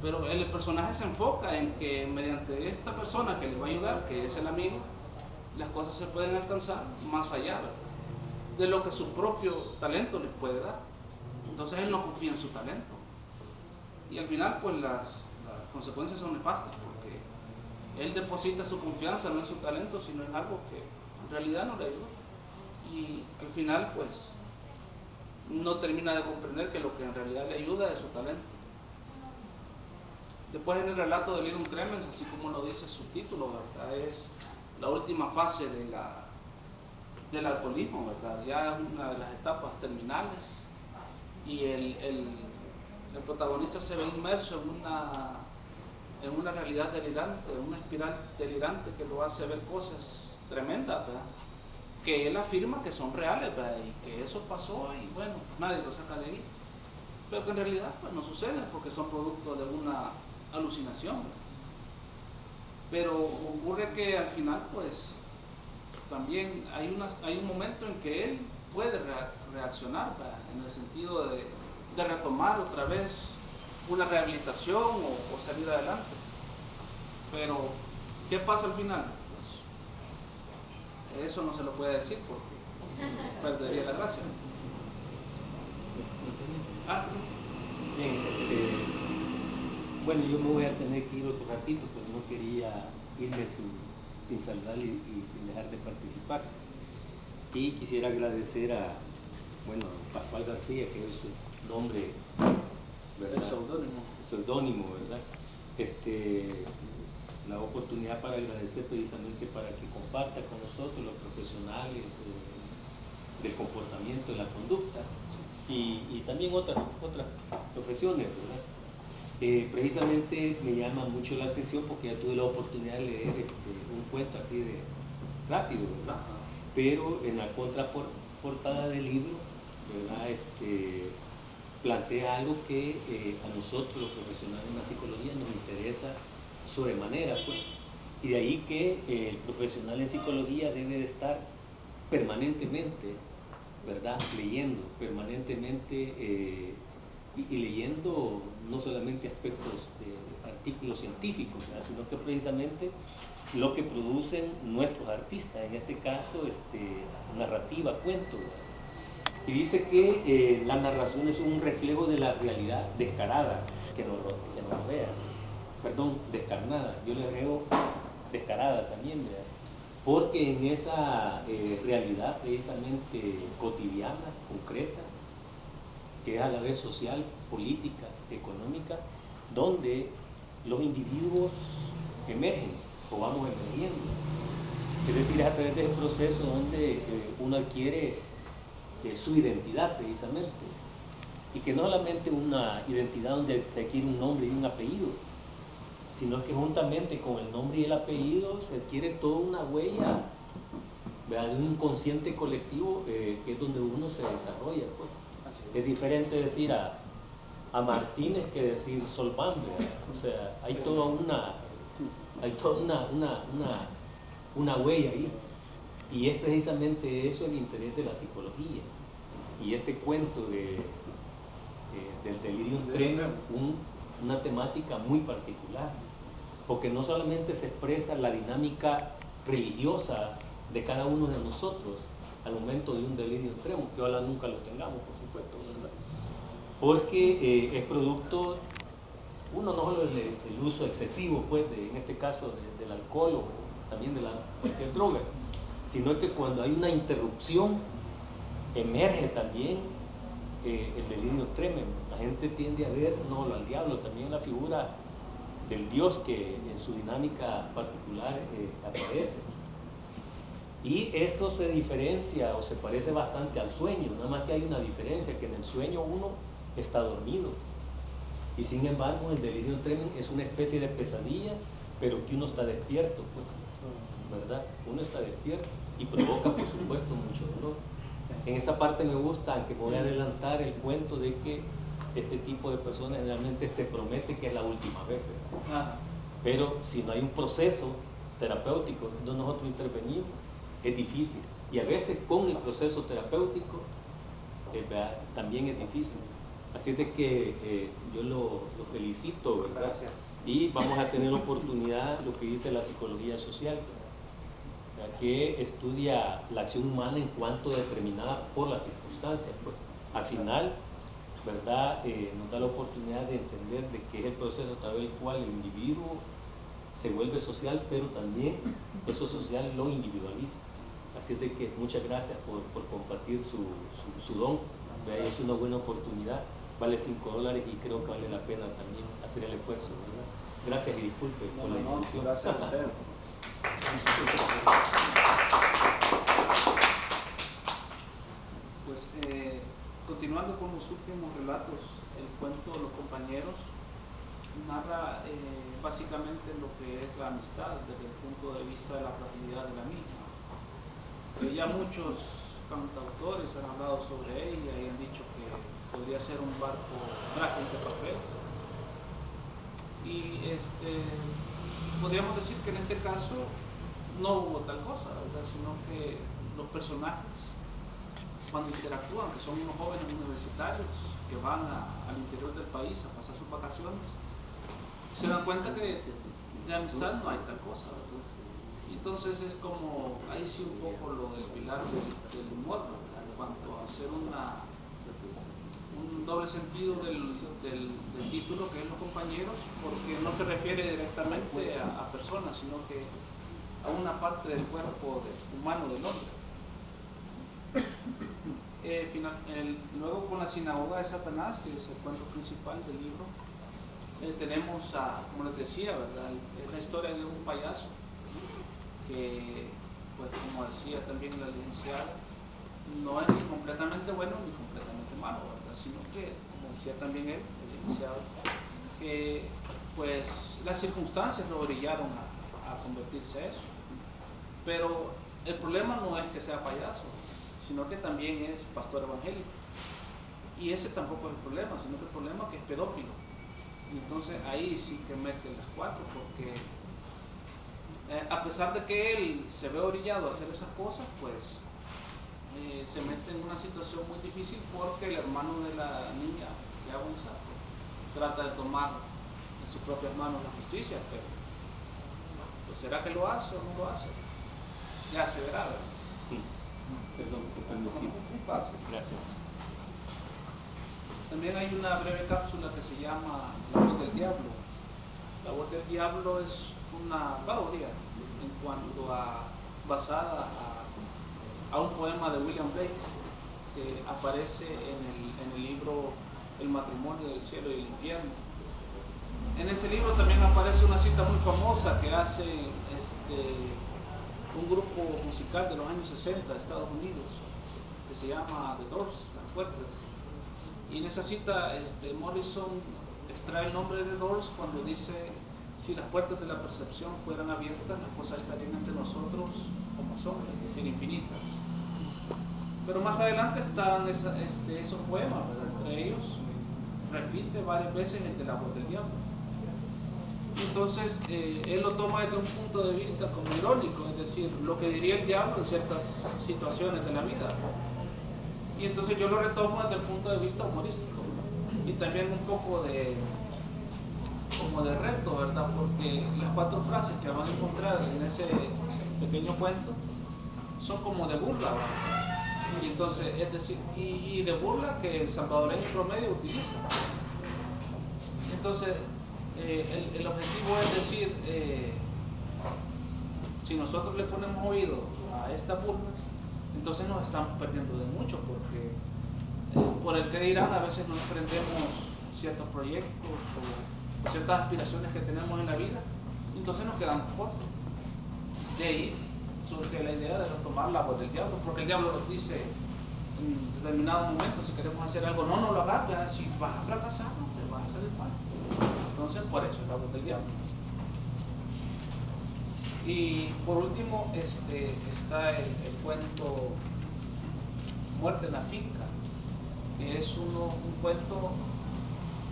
Pero el personaje se enfoca en que mediante esta persona que le va a ayudar, que es el amigo, las cosas se pueden alcanzar más allá, ¿verdad?, de lo que su propio talento les puede dar. Entonces él no confía en su talento. Y al final, pues las consecuencias son nefastas, porque él deposita su confianza no en su talento, sino en algo que en realidad no le ayuda. Y al final, pues, no termina de comprender que lo que en realidad le ayuda es su talento. Después, en el relato de Delirium Tremens, así como lo dice su título, ¿verdad?, es la última fase del alcoholismo, ¿verdad? Ya es una de las etapas terminales, y el protagonista se ve inmerso en una realidad delirante, en una espiral delirante que lo hace ver cosas tremendas, ¿verdad?, que él afirma que son reales, ¿verdad?, y que eso pasó y bueno, nadie lo saca de ahí, pero que en realidad pues no sucede porque son producto de una alucinación. Pero ocurre que al final pues también hay un momento en que él puede reaccionar, ¿verdad?, en el sentido de retomar otra vez una rehabilitación o salir adelante. Pero ¿qué pasa al final? Pues, eso no se lo puede decir porque perdería la gracia. Bien, bueno, yo me voy a tener que ir otro ratito, pero no quería irme sin saludar y sin dejar de participar. Y quisiera agradecer a, bueno, Pascual García, que es su nombre, ¿verdad? El seudónimo, ¿verdad? La oportunidad para agradecer precisamente para que comparta con nosotros los profesionales del comportamiento, de la conducta y también otras profesiones, ¿verdad? Precisamente me llama mucho la atención porque ya tuve la oportunidad de leer un cuento así de rápido, ¿verdad? Pero en la contraportada del libro, ¿verdad?, plantea algo que a nosotros los profesionales en la psicología nos interesa sobremanera, pues. Y de ahí que el profesional en psicología debe de estar permanentemente, ¿verdad?, leyendo, permanentemente y leyendo no solamente aspectos de artículos científicos, ¿verdad?, sino que precisamente lo que producen nuestros artistas, en este caso narrativa, cuento, ¿verdad? Y dice que la narración es un reflejo de la realidad descarada que nos rodea, perdón, descarnada, yo le agrego descarada también, ¿verdad?, porque en esa realidad precisamente cotidiana, concreta, que es a la vez social, política, económica, donde los individuos emergen o vamos emergiendo. Es decir, es a través de ese proceso donde uno adquiere su identidad precisamente, y que no solamente una identidad donde se adquiere un nombre y un apellido, sino que juntamente con el nombre y el apellido se adquiere toda una huella, ¿verdad?, de un inconsciente colectivo que es donde uno se desarrolla, pues. Es diferente decir a Martínez que decir Solván, ¿verdad? O sea, hay toda una huella ahí, y es precisamente eso el interés de la psicología. Y este cuento del delirium tremens, una temática muy particular, porque no solamente se expresa la dinámica religiosa de cada uno de nosotros al momento de un delirium tremens, que ojalá nunca lo tengamos, por supuesto, ¿verdad?, porque es producto, uno no solo del uso excesivo, pues, en este caso del alcohol o también de cualquier droga, sino que cuando hay una interrupción emerge también el delirio tremens. La gente tiende a ver, no solo al diablo, también la figura del Dios que en su dinámica particular aparece. Y eso se diferencia o se parece bastante al sueño, nada más que hay una diferencia, que en el sueño uno está dormido, y sin embargo el delirium tremens es una especie de pesadilla, pero que uno está despierto, pues, ¿verdad? Uno está despierto y provoca, por supuesto, mucho dolor. En esa parte me gusta, aunque voy a adelantar el cuento de que este tipo de personas generalmente se promete que es la última vez, ¿verdad? Pero si no hay un proceso terapéutico donde nosotros intervenimos, es difícil, y a veces con el proceso terapéutico también es difícil. Así es de que yo lo felicito, ¿verdad? Gracias. Y vamos a tener oportunidad, lo que dice la psicología social, ¿verdad?, que estudia la acción humana en cuanto determinada por las circunstancias, pues. Al final, ¿verdad? Nos da la oportunidad de entender de qué es el proceso a través del cual el individuo se vuelve social, pero también eso social lo individualiza. Así es de que muchas gracias por compartir su don. Es una buena oportunidad, vale $5 y creo que vale la pena también hacer el esfuerzo, ¿verdad? Gracias y disculpe por la introducción. Gracias a usted. Pues continuando con los últimos relatos, el cuento de los compañeros narra básicamente lo que es la amistad desde el punto de vista de la fragilidad de la misma. Ya muchos cantautores han hablado sobre ella y han dicho que podría ser un barco frágil de papel. Y podríamos decir que en este caso no hubo tal cosa, ¿verdad? Sino que los personajes, cuando interactúan, que son unos jóvenes universitarios que van al interior del país a pasar sus vacaciones, se dan cuenta que de amistad no hay tal cosa, ¿verdad? Y entonces es como, ahí sí un poco lo del pilar del humor, ¿verdad? En cuanto a hacer un doble sentido del título, que es los compañeros, porque no se refiere directamente a personas, sino que a una parte del cuerpo humano del hombre. Luego, con la sinagoga de Satanás, que es el cuento principal del libro, tenemos como les decía, ¿verdad? Es la historia de un payaso que, pues como decía también la licenciada, no es ni completamente bueno ni completamente malo, ¿verdad? Sino que, como decía también él, el licenciado, que pues las circunstancias lo orillaron a convertirse a eso. Pero el problema no es que sea payaso, sino que también es pastor evangélico. Y ese tampoco es el problema, sino que el problema es que es pedófilo. Y entonces ahí sí que mete las cuatro, porque a pesar de que él se ve orillado a hacer esas cosas, pues se mete en una situación muy difícil, porque el hermano de la niña que abusa trata de tomar en sus propias manos la justicia, pero pues, ¿será que lo hace o no lo hace? Ya se verá, ¿verdad? Sí. Perdón, gracias. También hay una breve cápsula que se llama La voz del diablo. La voz del diablo es una parodia en cuanto basada a un poema de William Blake que aparece en el libro El matrimonio del cielo y el infierno. En ese libro también aparece una cita muy famosa que hace un grupo musical de los años 60 de Estados Unidos que se llama The Doors, Las Puertas. Y en esa cita Morrison extrae el nombre de The Doors cuando dice: si las puertas de la percepción fueran abiertas, las cosas estarían entre nosotros como son, es decir, infinitas. Pero más adelante están esos poemas, ¿verdad? Entre ellos repite varias veces el de La voz del diablo. Entonces él lo toma desde un punto de vista como irónico, es decir, lo que diría el diablo en ciertas situaciones de la vida. Y entonces yo lo retomo desde el punto de vista humorístico y también un poco como de reto, ¿verdad? Porque las cuatro frases que van a encontrar en ese pequeño cuento son como de burla, ¿verdad? Y entonces, es decir, y de burla que el salvadoreño promedio utiliza. Entonces el objetivo es decir, si nosotros le ponemos oído a estas burlas, entonces nos estamos perdiendo de mucho, porque por el que dirán a veces no emprendemos ciertos proyectos o ciertas aspiraciones que tenemos en la vida, entonces nos quedamos cortos. De ahí surge la idea de retomar la voz del diablo, porque el diablo nos dice en determinado momento, si queremos hacer algo, no lo hagas, si vas a fracasar, no te vas a salir mal. Entonces por eso es la voz del diablo. Y por último está el cuento Muerte en la finca, que es un cuento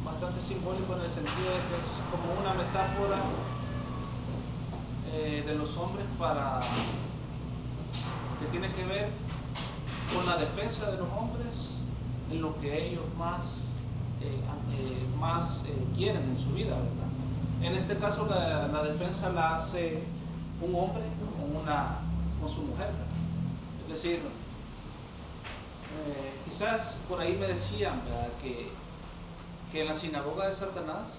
bastante simbólico en el sentido de que es como una metáfora de los hombres que tiene que ver con la defensa de los hombres en lo que ellos más quieren en su vida, ¿verdad? En este caso la defensa la hace un hombre con su mujer, ¿verdad? Es decir, quizás por ahí me decían, ¿verdad?, que que en la sinagoga de Satanás,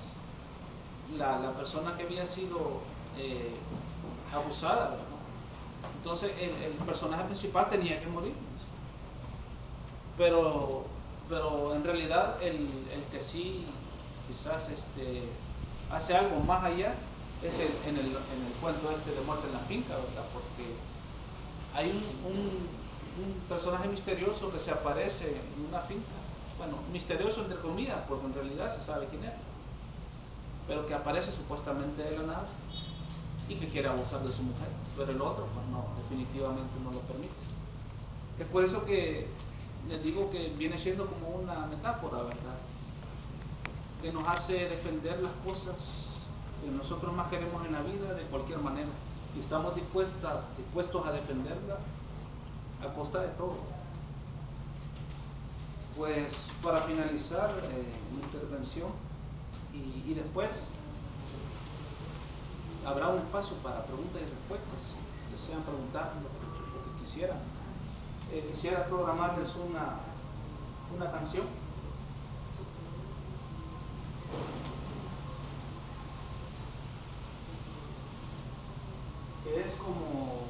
la persona que había sido abusada, ¿verdad? Entonces el personaje principal tenía que morir. Pero en realidad el que sí quizás hace algo más allá es en el cuento de Muerte en la Finca, ¿verdad? Porque hay un personaje misterioso que se aparece en una finca. Bueno, misterioso entre comillas, porque en realidad se sabe quién es, pero que aparece supuestamente de la nada y que quiere abusar de su mujer, pero el otro pues no, definitivamente no lo permite. Es por eso que les digo que viene siendo como una metáfora, ¿verdad? Que nos hace defender las cosas que nosotros más queremos en la vida de cualquier manera, y estamos dispuestos a defenderla a costa de todo. Pues para finalizar mi intervención y después habrá un espacio para preguntas y respuestas, si desean preguntar lo que quisieran. Quisiera programarles una canción que es como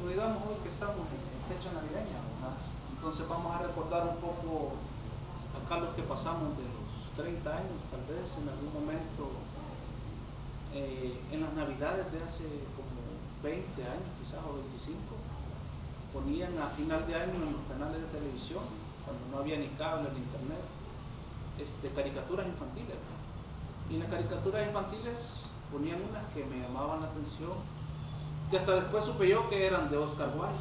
digamos hoy que estamos en fecha navideña, ¿verdad? Entonces vamos a recordar un poco acá los que pasamos de los 30 años, tal vez en algún momento en las navidades de hace como 20 años quizás o 25, ponían a final de año en los canales de televisión, cuando no había ni cable ni internet, caricaturas infantiles, ¿verdad? Y en las caricaturas infantiles ponían unas que me llamaban la atención, que hasta después supe yo que eran de Oscar Wilde.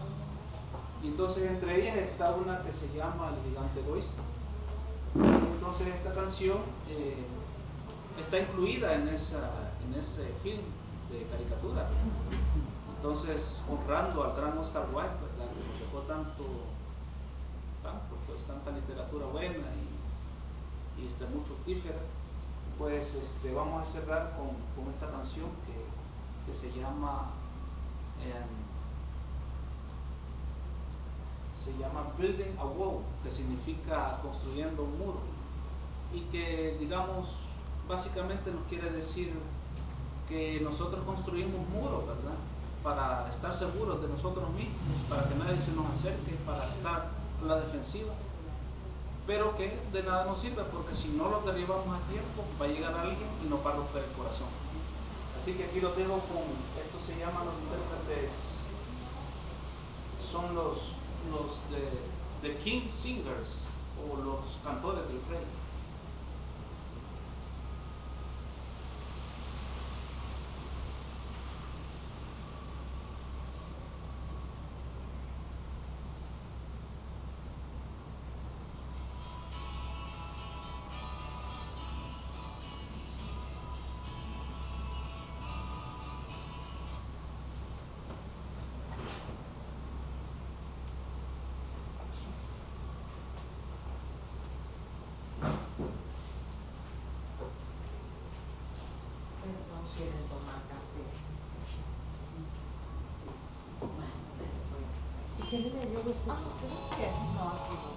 Y entonces entre ellas está una que se llama El gigante egoísta. Entonces esta canción está incluida en ese film de caricatura. Entonces, honrando al gran Oscar Wilde, ¿verdad? Que nos dejó tanta literatura buena y muy fructífera, pues vamos a cerrar con esta canción que se llama Building a Wall, que significa construyendo un muro, y que, digamos, básicamente nos quiere decir que nosotros construimos muros, ¿verdad? Para estar seguros de nosotros mismos, para que nadie se nos acerque, para estar a la defensiva, pero que de nada nos sirve, porque si no los derribamos a tiempo, va a llegar alguien y nos va a romper el corazón. Así que aquí lo dejo esto se llama, los intérpretes son los de King Singers, o los cantores del rey. ¿Quieren tomar café? Bueno, si quieren yo voy a creo que no, aquí no.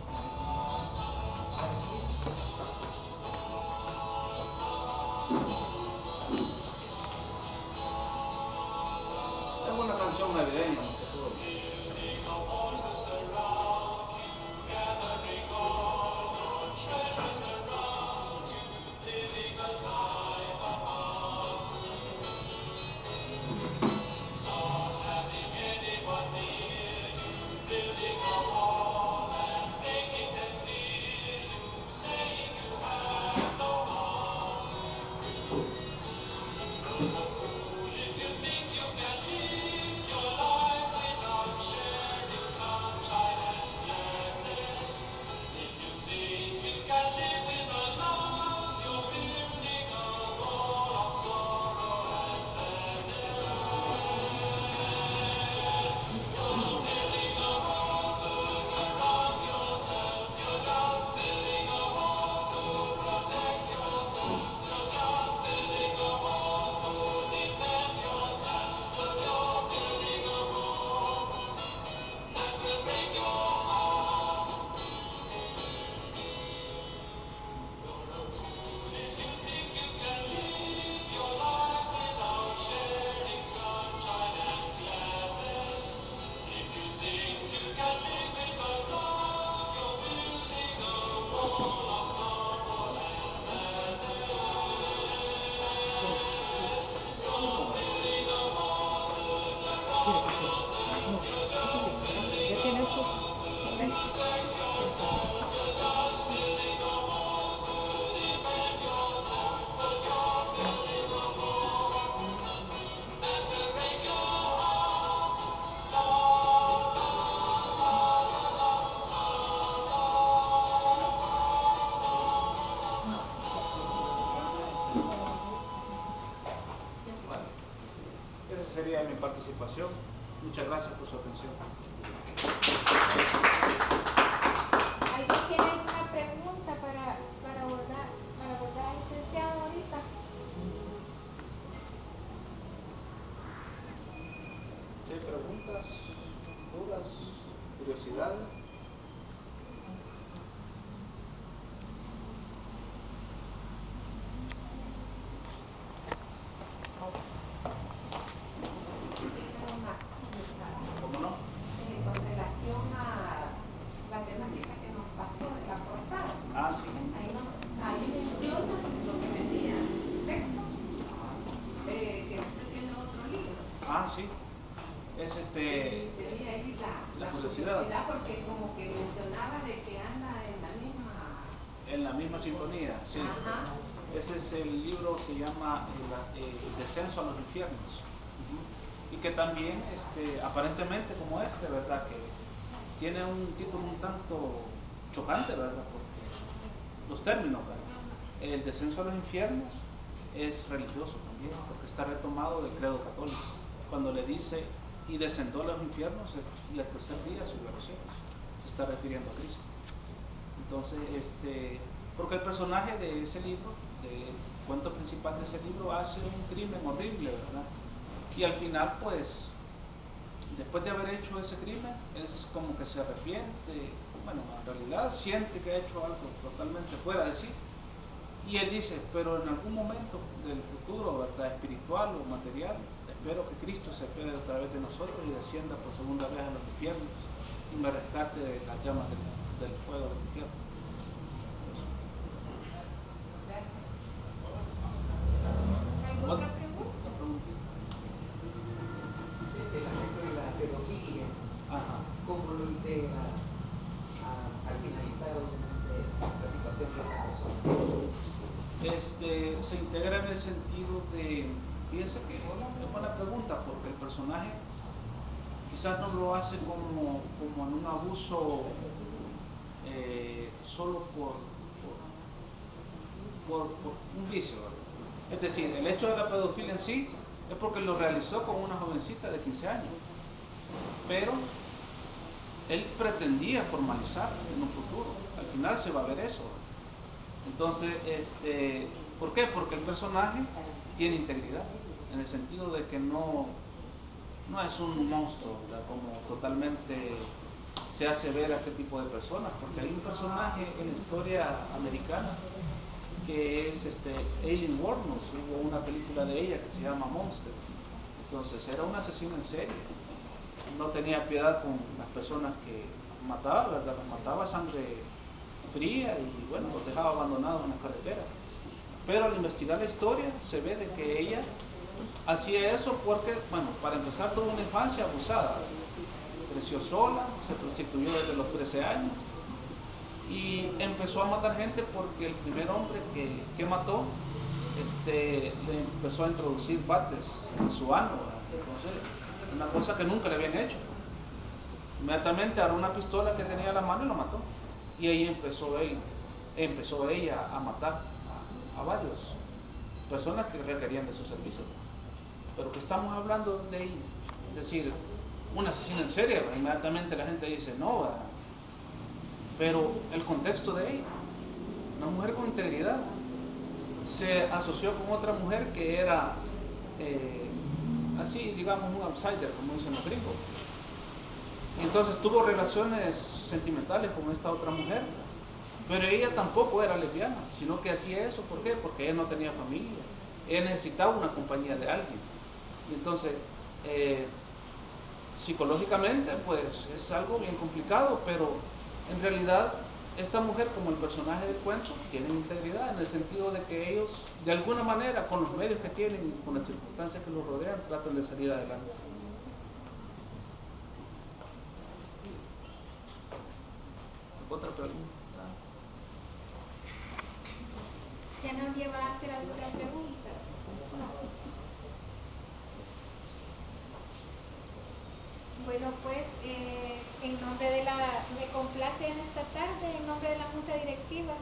Es una canción navideña, más que todo. Building a wall and making sería mi participación. Muchas gracias por su atención. ¿Alguien tiene alguna pregunta para abordar al licenciado ahorita? Si hay preguntas, dudas, curiosidades. ¿Cómo no? Con relación a la temática que nos pasó de la portada, Ah, sí. ahí menciona lo que venía en el texto, que usted tiene otro libro. Ah, sí. Es Tenía ahí la curiosidad. porque como que mencionaba de que anda En la misma sintonía, sí. Ajá. Ese es el libro que se llama El descenso a los infiernos. Y que también, aparentemente como ¿verdad? Que tiene un título un tanto chocante, ¿verdad? Porque los términos, ¿verdad? El descenso a los infiernos es religioso también, porque está retomado del credo católico. Cuando le dice, y descendió a los infiernos, y al tercer día subió a los cielos, se está refiriendo a Cristo. Entonces, porque el personaje de ese libro, del cuento principal de ese libro, hace un crimen horrible, ¿verdad? Y al final, pues, después de haber hecho ese crimen, es como que se arrepiente, bueno, en realidad siente que ha hecho algo totalmente fuera de sí. Y él dice, pero en algún momento del futuro, ¿verdad? Espiritual o material, espero que Cristo se quede a través de nosotros y descienda por segunda vez a los infiernos y me rescate de las llamas del fuego del infierno. ¿Alguna pregunta? Otra preguntita. El aspecto de la pedofilia, Ajá. ¿cómo lo integra al finalizar obviamente la situación de esta persona? Se integra en el sentido de, fíjese que es buena pregunta, porque el personaje quizás no lo hace como en un abuso solo por un vicio, ¿verdad? Es decir, el hecho de la pedofilia en sí es porque lo realizó con una jovencita de 15 años, pero él pretendía formalizar en un futuro. Al final se va a ver eso. Entonces, ¿por qué? Porque el personaje tiene integridad, en el sentido de que no es un monstruo, ¿verdad? Como totalmente se hace ver a este tipo de personas, porque hay un personaje en la historia americana que es Aileen Wuornos. Hubo una película de ella que se llama Monster. Entonces era un asesino en serie, no tenía piedad con las personas que mataba, ¿verdad? Las mataba a sangre fría y bueno, los dejaba abandonados en las carreteras. Pero al investigar la historia se ve de que ella hacía eso porque, bueno, para empezar tuvo una infancia abusada, creció sola, se prostituyó desde los 13 años y empezó a matar gente porque el primer hombre que mató le empezó a introducir bates en su ano, ¿verdad? Entonces, una cosa que nunca le habían hecho. Inmediatamente agarró una pistola que tenía en la mano y lo mató. Y ahí empezó ella a matar a varias personas que requerían de sus servicios. Pero que estamos hablando de ella, es decir, un asesino en serie, ¿verdad? Inmediatamente la gente dice no, ¿verdad? Pero el contexto de ella, una mujer con integridad, se asoció con otra mujer que era así, digamos, un outsider, como dicen los gringos. Y entonces tuvo relaciones sentimentales con esta otra mujer, pero ella tampoco era lesbiana, sino que hacía eso. ¿Por qué? Porque ella no tenía familia, ella necesitaba una compañía de alguien. Y entonces, psicológicamente, pues es algo bien complicado, pero en realidad esta mujer, como el personaje del cuento, tiene integridad en el sentido de que ellos, de alguna manera, con los medios que tienen y con las circunstancias que los rodean, tratan de salir adelante. Otra pregunta. ¿Ya nos lleva a hacer alguna pregunta? Bueno, pues, en nombre de me complace en esta tarde, en nombre de la Junta Directiva,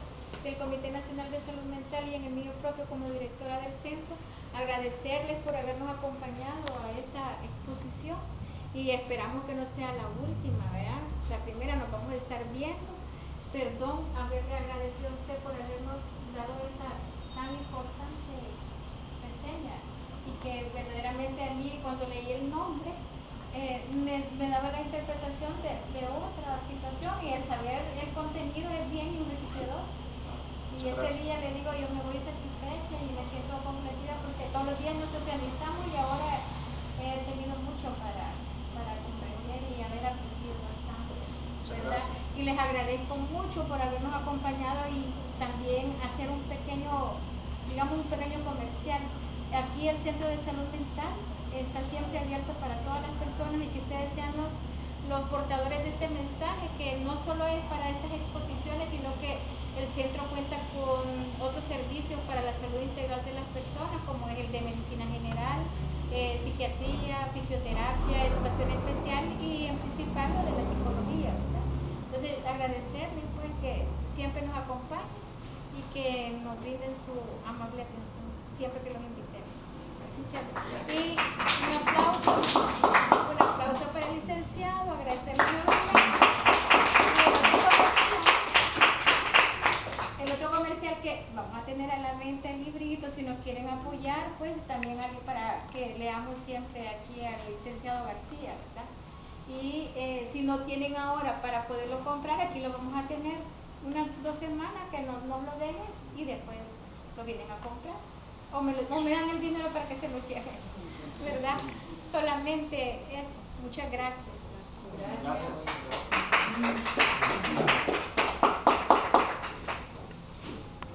del Comité Nacional de Salud Mental y en el mío propio como directora del centro, agradecerles por habernos acompañado a esta exposición y esperamos que no sea la última, ¿verdad? La primera, nos vamos a estar viendo. Perdón haberle agradecido a usted por habernos dado esta tan importante reseña y que verdaderamente a mí cuando leí el nombre me daba la interpretación de otra situación, y el saber el contenido es bien enriquecedor. Y ese día le digo, yo me voy satisfecha y me siento comprometida porque todos los días nos socializamos y ahora he tenido mucho para comprender y haber aprendido bastante, ¿verdad? Y les agradezco mucho por habernos acompañado y también hacer un pequeño, digamos un pequeño comercial. Aquí el Centro de Salud Mental está siempre abierto para todas las personas y que ustedes sean los portadores de este mensaje, que no solo es para estas exposiciones, sino que el centro cuenta con otros servicios para la salud integral de las personas, como es el de medicina general, psiquiatría, fisioterapia, educación especial y en principal lo de la psicología, ¿verdad? Entonces agradecerles pues que siempre nos acompañen y que nos brinden su amable atención siempre que los invitemos. Muchas gracias. Y un aplauso para el licenciado, agradecerle nuevamente. El otro comercial que vamos a tener a la venta el librito, si nos quieren apoyar, pues también para que leamos siempre aquí al licenciado García, ¿verdad? Y si no tienen ahora para poderlo comprar, aquí lo vamos a tener unas 2 semanas que nos lo dejen y después lo vienen a comprar. O me dan el dinero para que se lo lleven, ¿verdad? Solamente eso. Muchas gracias. Gracias.